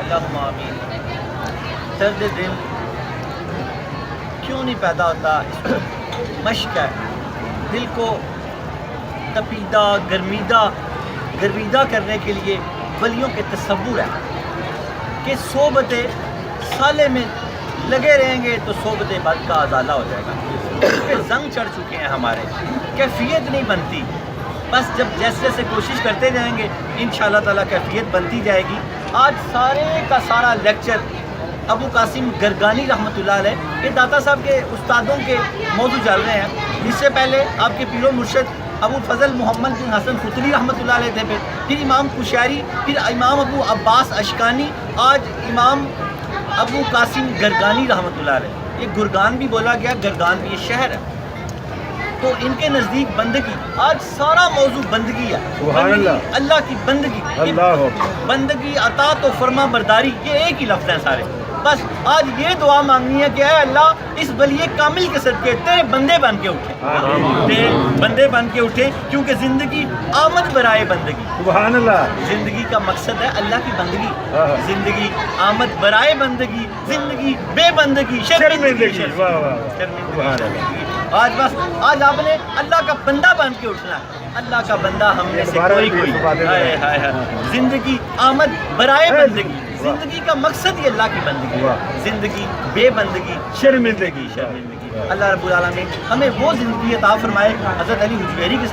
اللہم آمین. درد دل کیوں نہیں پیدا ہوتا؟ اس کو مشق ہے. دل کو تپیدہ گرویدہ کرنے کے لیے ولیوں کے تصور ہے کہ صحبت صالح میں لگے رہیں گے تو صحبت بد کا ازالہ ہو جائے گا. اس پہ زنگ چڑھ چکے ہیں ہمارے، کیفیت نہیں بنتی. بس جب جیسے جیسے کوشش کرتے جائیں گے انشاءاللہ تعالیٰ کیفیت بنتی جائے گی. آج سارے کا سارا لیکچر ابو قاسم گرگانی رحمۃ اللہ علیہ، یہ داتا صاحب کے استادوں کے موضوع چل رہے ہیں. اس سے پہلے آپ کے پیر و مرشد ابو فضل محمد بن حسن فتلی رحمۃ اللہ علیہ تھے، پھر امام کشیری، پھر امام ابو عباس اشکانی، آج امام ابو قاسم گرگانی رحمۃ اللہ علیہ. یہ گرگان بھی بولا گیا، گرگان بھی یہ شہر ہے. تو ان کے نزدیک بندگی، آج سارا موضوع بندگی ہے. سبحان اللہ. اللہ کی بندگی، اللہ بندگی، اطاعت و فرما برداری، یہ ایک ہی لفظ ہیں سارے. بس آج یہ دعا مانگنی ہے کہ اے اللہ اس ولی کامل کے صدقے تیرے بندے بن کے اٹھے، تیرے بندے بن کے اٹھے، کیونکہ زندگی آمد برائے بندگی. سبحان اللہ. زندگی کا مقصد ہے اللہ کی بندگی. زندگی آمد برائے بندگی، زندگی بے بندگی شرمندگی. واہ واہ. شرمندگی. آج آپ نے اللہ کا بندہ بن کے اٹھنا ہے. اللہ کا بندہ ہم میں سے کوئی ہائے ہائے ہائے. زندگی آمد برائے بندگی، زندگی کا مقصد ہی اللہ کی بندگی. زندگی بے بندگی شرمندگی. اللہ رب العالمین ہمیں وہ زندگی عطا فرمائے. حضرت علی حجویری کے